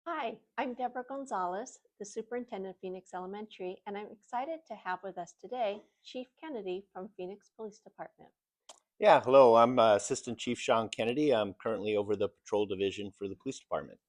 Hi, I'm Deborah Gonzalez, the superintendent of Phoenix Elementary, and I'm excited to have with us today Chief Kennedy from Phoenix Police Department. Yeah, hello. I'm Assistant Chief Sean Kennedy. I'm currently over the patrol division for the police department.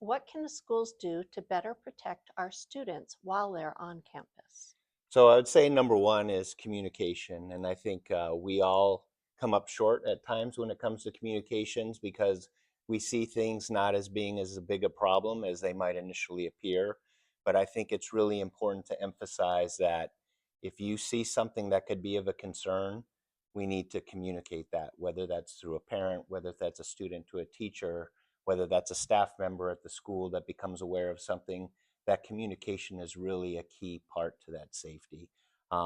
What can the schools do to better protect our students while they're on campus? So I would say number one is communication, and I think we all come up short at times when it comes to communications because we see things not as being as big a problem as they might initially appear. But I think it's really important to emphasize that if you see something that could be of a concern, we need to communicate that, whether that's through a parent, whether that's a student to a teacher, whether that's a staff member at the school that becomes aware of something. That communication is really a key part to that safety.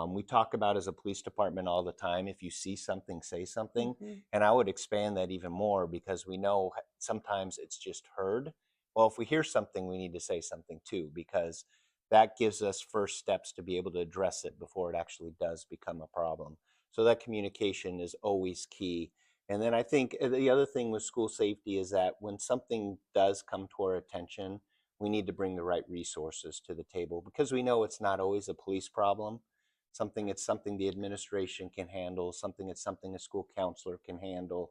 We talk about as a police department all the time, if you see something, say something. Mhm. And I would expand that even more because we know sometimes it's just heard. Well, if we hear something, we need to say something too, because that gives us first steps to be able to address it before it actually does become a problem. So that communication is always key. And then I think the other thing with school safety is that when something does come to our attention, we need to bring the right resources to the table because we know it's not always a police problem. It's something the administration can handle, something a school counselor can handle.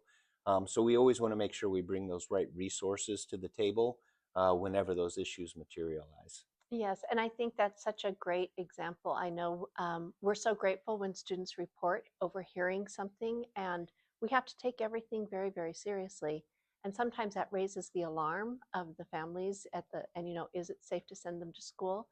So we always want to make sure we bring those right resources to the table whenever those issues materialize. Yes, and I think that's such a great example. I know we're so grateful when students report overhearing something, and we have to take everything very, very seriously. And sometimes that raises the alarm of the families and is it safe to send them to school?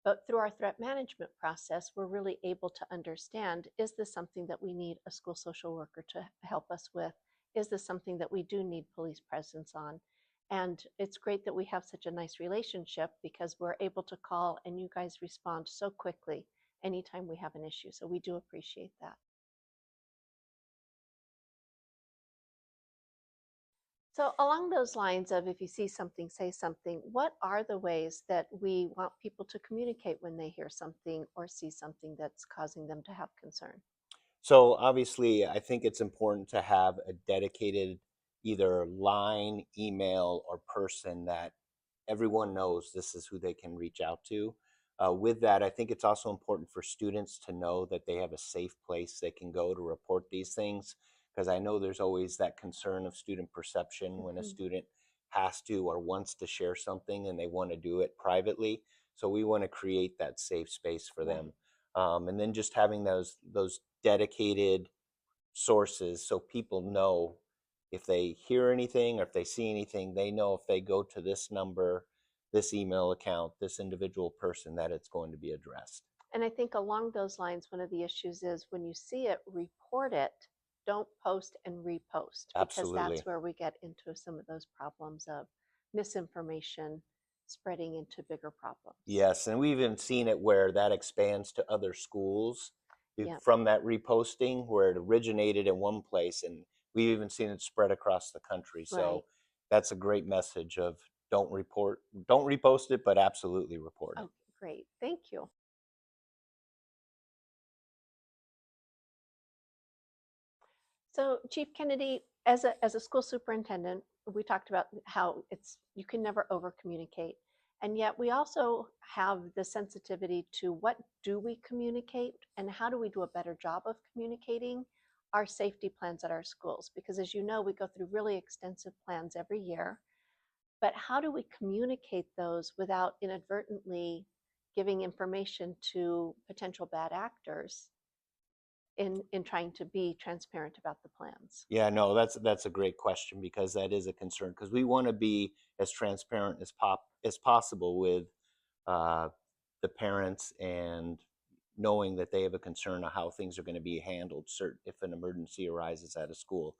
But through our threat management process, we're really able to understand, is this something that we need a school social worker to help us with? Is this something that we do need police presence on? And it's great that we have such a nice relationship because we're able to call and you guys respond so quickly anytime we have an issue. So we do appreciate that. So, along those lines of if you see something, say something, what are the ways that we want people to communicate when they hear something or see something that's causing them to have concern? So obviously, I think it's important to have a dedicated either line, email, or person that everyone knows this is who they can reach out to. With that, I think it's also important for students to know that they have a safe place they can go to report these things. Because I know there's always that concern of student perception when a Mhm. student has to or wants to share something and they want to do it privately. So we want to create that safe space for Right. them. And then just having those dedicated sources so people know if they hear anything or if they see anything, they know if they go to this number, this email account, this individual person, that it's going to be addressed. And I think along those lines, one of the issues is when you see it, report it. Don't post and repost because that's Absolutely. where we get into some of those problems of misinformation spreading into bigger problems. Yes, and we've even seen it where that expands to other schools Yeah, from that reposting where it originated in one place, and we've even seen it spread across the country. right. So that's a great message of don't repost it, but absolutely report it. Oh, great. Thank you. So, Chief Kennedy, as a school superintendent, we talked about how it's you can never over communicate, and yet we also have the sensitivity to what do we communicate and how do we do a better job of communicating our safety plans at our schools? Because as you know, we go through really extensive plans every year, but how do we communicate those without inadvertently giving information to potential bad actors in trying to be transparent about the plans? Yeah, no, that's a great question because that is a concern because we want to be as transparent as possible with uh, the parents and knowing that they have a concern of how things are going to be handled if an emergency arises at a school.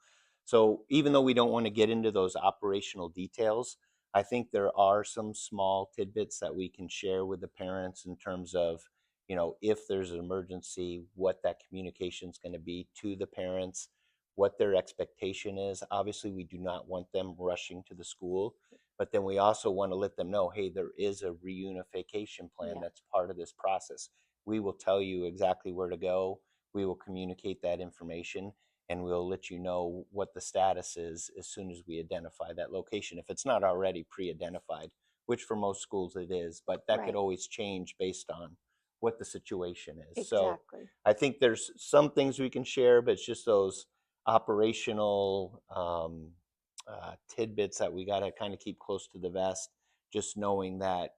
So even though we don't want to get into those operational details, I think there are some small tidbits that we can share with the parents in terms of, if there's an emergency, what that communication is going to be to the parents, what their expectation is. Obviously, we do not want them rushing to the school, but then we also want to let them know, hey, there is a reunification plan Yeah. that's part of this process. We will tell you exactly where to go. We will communicate that information. and we'll let you know what the status is as soon as we identify that location, if it's not already pre-identified, which for most schools it is, but that could Right. always change based on what the situation is. So Exactly. I think there's some things we can share, but it's just those operational tidbits that we got to kind of keep close to the vest, just knowing that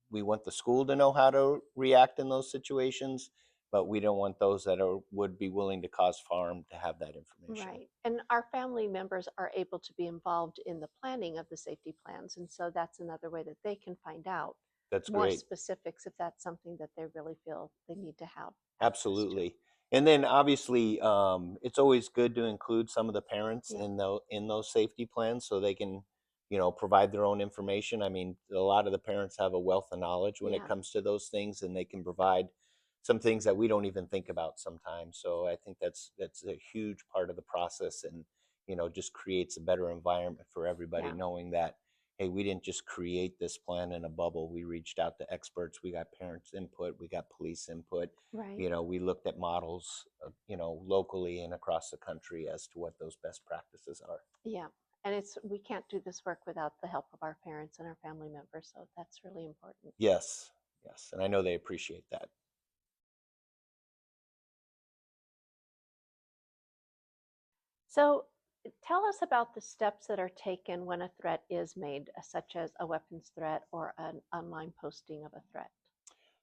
we want the school to know how to react in those situations, but we don't want those that would be willing to cause harm to have that information. Right. And our family members are able to be involved in the planning of the safety plans. And so that's another way that they can find out That's more great. specifics if that's something that they really feel they need to have access to. Absolutely. And then obviously, it's always good to include some of the parents Yeah. in those safety plans so they can, provide their own information. I mean, a lot of the parents have a wealth of knowledge when it Yeah. comes to those things, and they can provide some things that we don't even think about sometimes. So I think that's a huge part of the process, and just creates a better environment for everybody, Yeah. knowing that, hey, we didn't just create this plan in a bubble. We reached out to experts. We got parents input. We got police input. Right. We looked at models, locally and across the country as to what those best practices are. Yeah. And we can't do this work without the help of our parents and our family members. So that's really important. Yes, yes, and I know they appreciate that. So tell us about the steps that are taken when a threat is made, such as a weapons threat or an online posting of a threat.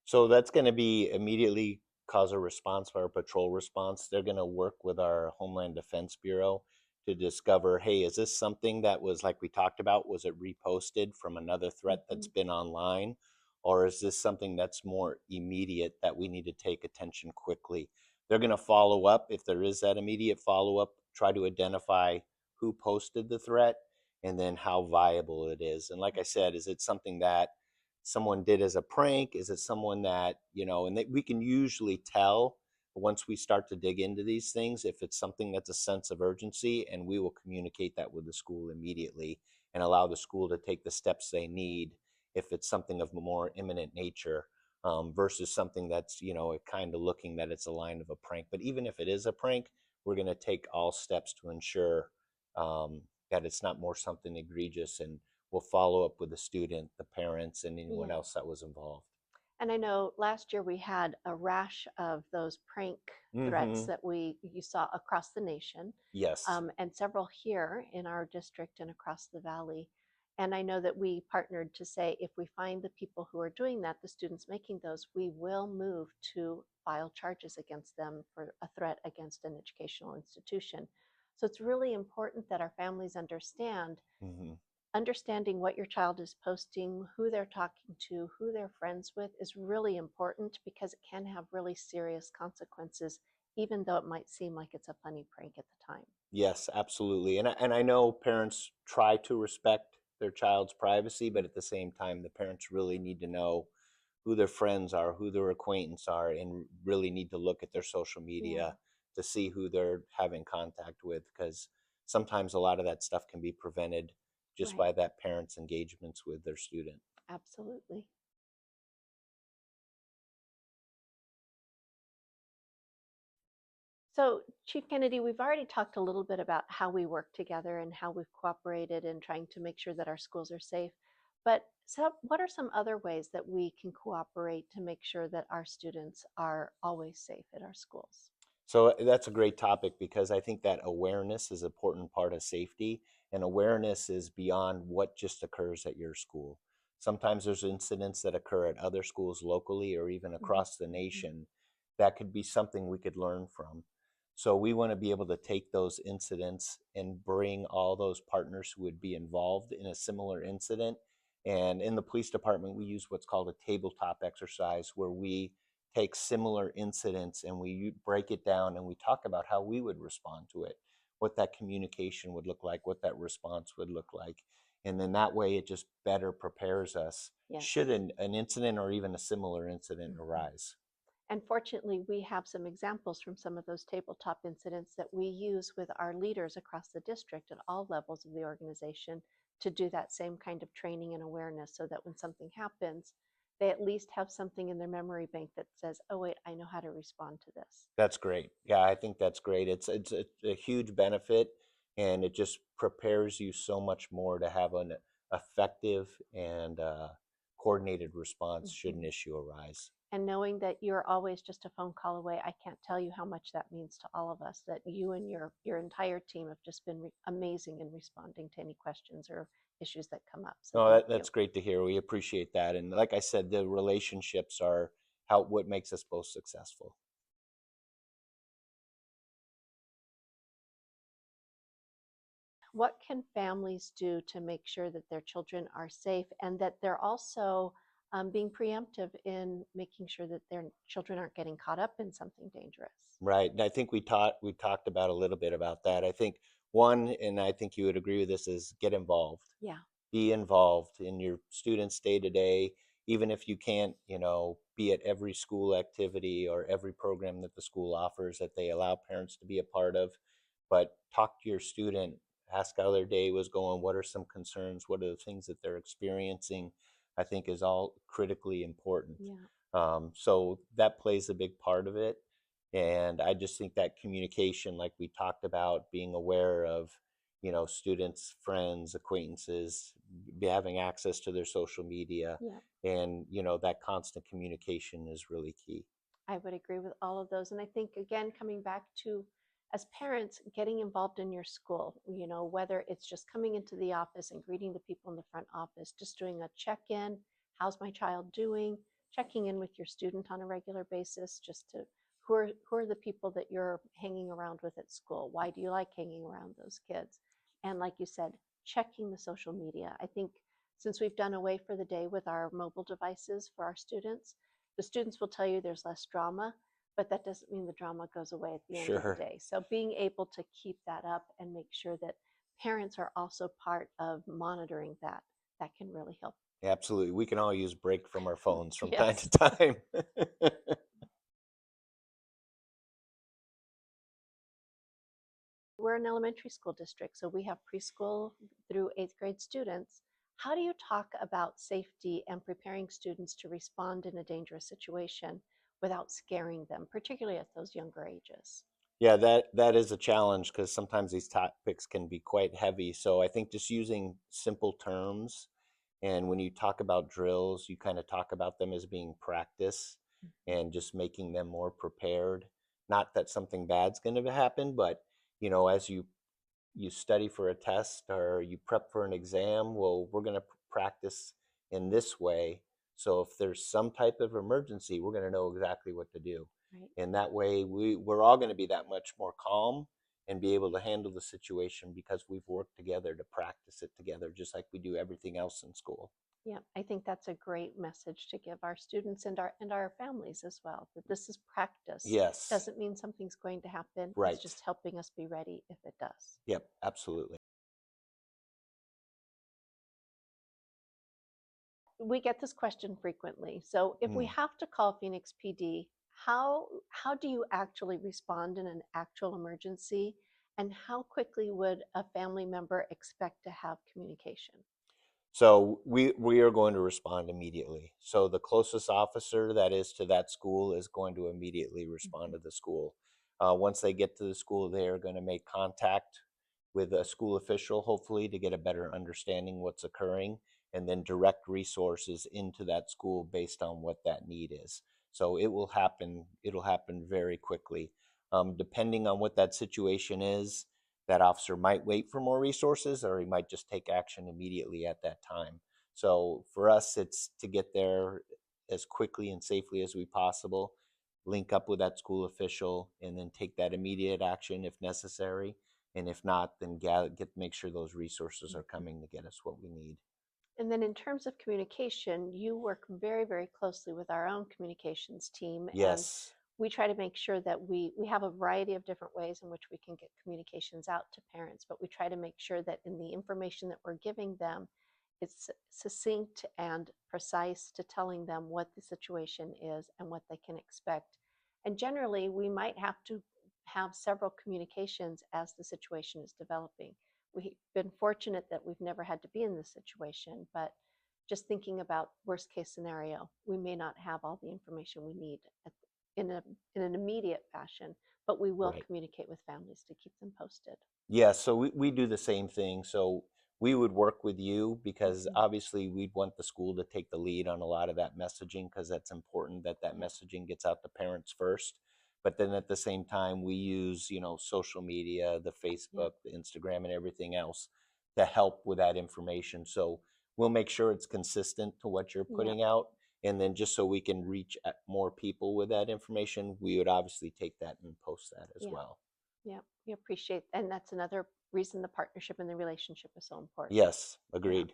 So that's going to be immediately cause a response for our patrol response. They're going to work with our Homeland Defense Bureau to discover, hey, is this something that was, like we talked about, was it reposted from another threat that's Hmm. been online? Or is this something that's more immediate that we need to take attention quickly? They're going to follow up if there is that immediate follow up, try to identify who posted the threat and then how viable it is. And like I Okay. said, is it something that someone did as a prank? Is it someone that, and we can usually tell once we start to dig into these things if it's something that's a sense of urgency, and we will communicate that with the school immediately and allow the school to take the steps they need if it's something of a more imminent nature, versus something that's, kind of looking that it's a line of a prank. But even if it is a prank, we're going to take all steps to ensure that it's not more something egregious, and we'll follow up with the student, the parents, and anyone Yeah. else that was involved. And I know last year we had a rash of those prank threats Mm-hmm. that you saw across the nation, Yes. and several here in our district and across the valley. And I know that we partnered to say if we find the people who are doing that, the students making those, we will move to file charges against them for a threat against an educational institution. So it's really important that our families Mm-hmm. understanding what your child is posting, who they're talking to, who they're friends with is really important because it can have really serious consequences, even though it might seem like it's a funny prank at the time. Yes, absolutely. And I know parents try to respect their child's privacy, but at the same time, the parents really need to know who their friends are, who their acquaintances are, and really need to look at their social Yeah, media to see who they're having contact with, because sometimes a lot of that stuff can be prevented just right. by that parent's engagements with their student. Absolutely. So, Chief Kennedy, we've already talked a little bit about how we work together and how we've cooperated in trying to make sure that our schools are safe. But what are some other ways that we can cooperate to make sure that our students are always safe at our schools? So that's a great topic, because I think that awareness is an important part of safety, and awareness is beyond what just occurs at your school. Sometimes there's incidents that occur at other schools locally or even across the Mhm. nation that could be something we could learn from. So we want to be able to take those incidents and bring all those partners who would be involved in a similar incident. And in the police department, we use what's called a tabletop exercise, where we take similar incidents and we break it down and we talk about how we would respond to it, what that communication would look like, what that response would look like. And then that way it just better prepares us should Yes. an incident or even a similar incident Mhm. arise. And fortunately, we have some examples from some of those tabletop incidents that we use with our leaders across the district at all levels of the organization to do that same kind of training and awareness so that when something happens, they at least have something in their memory bank that says, oh, wait, I know how to respond to this. That's great. Yeah, I think that's great. It's a huge benefit, and it just prepares you so much more to have an effective and coordinated response should an Mhm. issue arise. And knowing that you're always just a phone call away, I can't tell you how much that means to all of us, that you and your entire team have just been amazing in responding to any questions or issues that come up. So No, thank you. that's great to hear. We appreciate that, and like I said, the relationships are how what makes us both successful. What can families do to make sure that their children are safe and that they're also being preemptive in making sure that their children aren't getting caught up in something dangerous? Right. And I think we talked about a little bit about that. I think one, and I think you would agree with this, is get involved. Yeah, Be involved in your students' day to day, even if you can't, be at every school activity or every program that the school offers that they allow parents to be a part of. But talk to your student, ask how their day was going, what are some concerns, what are the things that they're experiencing, I think is all critically important. yeah, So that plays a big part of it. And I just think that communication, like we talked about, being aware of, students, friends, acquaintances, having access to their social media, yeah. and that constant communication is really key. I would agree with all of those. And I think, again, coming back to as parents, getting involved in your school, whether it's just coming into the office and greeting the people in the front office, just doing a check in, how's my child doing, checking in with your student on a regular basis, just to who are the people that you're hanging around with at school? Why do you like hanging around those kids? And like you said, checking the social media. I think since we've done away for the day with our mobile devices for our students, the students will tell you there's less drama, but that doesn't mean the drama goes away at the end of the Sure. day. So being able to keep that up and make sure that parents are also part of monitoring that, that can really help. Absolutely. We can all use break from our phones from time to Yes. time. We're an elementary school district, so we have preschool through eighth grade students. How do you talk about safety and preparing students to respond in a dangerous situation without scaring them, particularly at those younger ages? Yeah, that is a challenge because sometimes these topics can be quite heavy. So I think just using simple terms, and when you talk about drills, you kind of talk about them as being practice Mhm. and just making them more prepared. Not that something bad's going to happen, but as you study for a test or you prep for an exam, well, we're going to practice in this way. So if there's some type of emergency, we're going to know exactly what to do. Right. And that way, we're all going to be that much more calm and be able to handle the situation because we've worked together to practice it together, just like we do everything else in school. Yeah, I think that's a great message to give our students and our families as well. That this is practice. Yes, Doesn't mean something's going to happen. It's right. just helping us be ready if it does. Yep, absolutely. We get this question frequently. So if we Mm. have to call Phoenix PD, how do you actually respond in an actual emergency? And how quickly would a family member expect to have communication? So we are going to respond immediately. So the closest officer that is to that school is going to immediately respond Mhm. to the school. Once they get to the school, they are going to make contact with a school official, hopefully, to get a better understanding what's occurring, and then direct resources into that school based on what that need is. So it will happen. It'll happen very quickly, depending on what that situation is. That officer might wait for more resources or he might just take action immediately at that time. So for us, it's to get there as quickly and safely as we possible, link up with that school official, and then take that immediate action if necessary. And if not, then make sure those resources are Mhm. coming to get us what we need. And then in terms of communication, you work very, very closely with our own communications team. And Yes. we try to make sure that we have a variety of different ways in which we can get communications out to parents, but we try to make sure that in the information that we're giving them, it's succinct and precise to telling them what the situation is and what they can expect. And generally, we might have to have several communications as the situation is developing. We've been fortunate that we've never had to be in this situation, but just thinking about worst case scenario, we may not have all the information we need at, in, a, in an immediate fashion, but we will Right. communicate with families to keep them posted. Yeah, so we do the same thing. So we would work with you because Mhm. obviously we'd want the school to take the lead on a lot of that messaging because that's important that that Yeah, messaging gets out to parents first. But then at the same time, we use, social media, the yeah, Facebook, the Instagram, and everything else to help with that information. So we'll make sure it's consistent to what you're yeah, putting out. And then just so we can reach more people with that information, we would obviously take that and post that as yeah, well. yeah. We appreciate, and that's another reason the partnership and the relationship is so important. Yes, Yeah. agreed.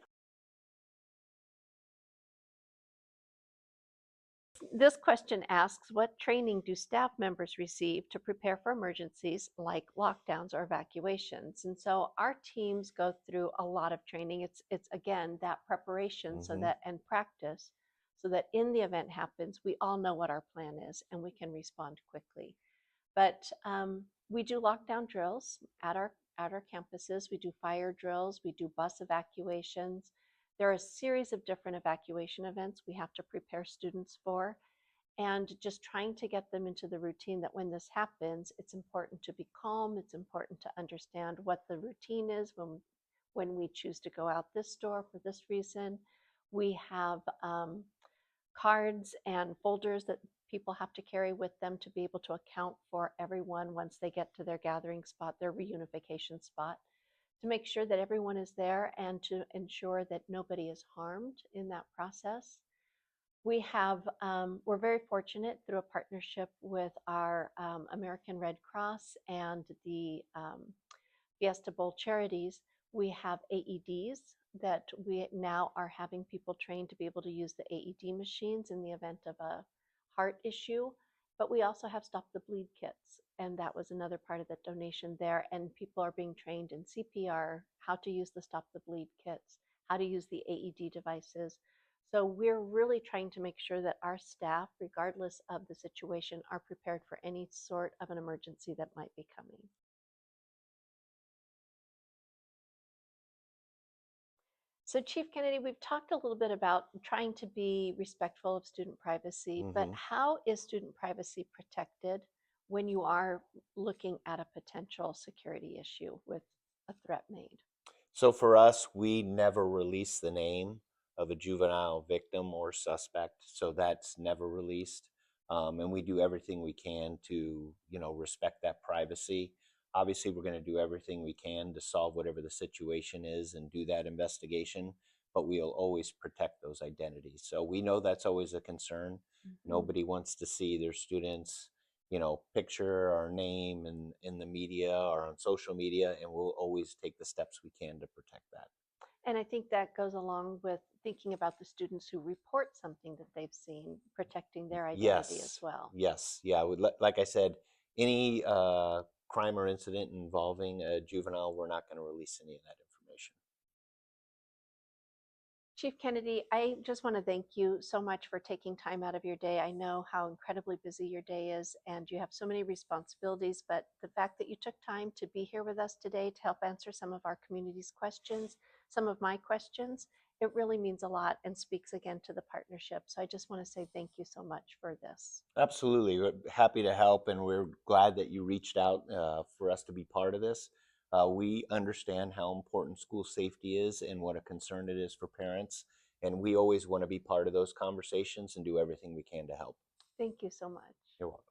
This question asks, what training do staff members receive to prepare for emergencies like lockdowns or evacuations? And so our teams go through a lot of training. It's again that preparation so Hmm. that and practice so that in the event happens, we all know what our plan is and we can respond quickly. But we do lockdown drills at our campuses. We do fire drills. We do bus evacuations. There are a series of different evacuation events we have to prepare students for, and just trying to get them into the routine that when this happens, it's important to be calm. It's important to understand what the routine is when we choose to go out this door for this reason. We have cards and folders that people have to carry with them to be able to account for everyone once they get to their gathering spot, their reunification spot, to make sure that everyone is there and to ensure that nobody is harmed in that process. We're very fortunate through a partnership with our American Red Cross and the Fiesta Bowl charities. We have AEDs that we now are having people trained to be able to use the AED machines in the event of a heart issue. But we also have Stop the Bleed kits, and that was another part of the donation there. And people are being trained in CPR, how to use the Stop the Bleed kits, how to use the AED devices. So we're really trying to make sure that our staff, regardless of the situation, are prepared for any sort of an emergency that might be coming. So, Chief Kennedy, we've talked a little bit about trying to be respectful of student privacy, but Hmm. how is student privacy protected when you are looking at a potential security issue with a threat made? So for us, we never release the name of a juvenile victim or suspect, so that's never released. And we do everything we can to, respect that privacy. Obviously, we're going to do everything we can to solve whatever the situation is and do that investigation, but we'll always protect those identities. So we know that's always a concern. Mhm. Nobody wants to see their students, picture or name in the media or on social media, and we'll always take the steps we can to protect that. And I think that goes along with thinking about the students who report something that they've seen, protecting their identity as Yes, well. yes, yeah. Like I said, any crime or incident involving a juvenile, we're not going to release any of that information. Chief Kennedy, I just want to thank you so much for taking time out of your day. I know how incredibly busy your day is and you have so many responsibilities, but the fact that you took time to be here with us today to help answer some of our community's questions, some of my questions, it really means a lot and speaks again to the partnership. So I just want to say thank you so much for this. Absolutely. We're happy to help, and we're glad that you reached out for us to be part of this. We understand how important school safety is and what a concern it is for parents, and we always want to be part of those conversations and do everything we can to help. Thank you so much. You're welcome.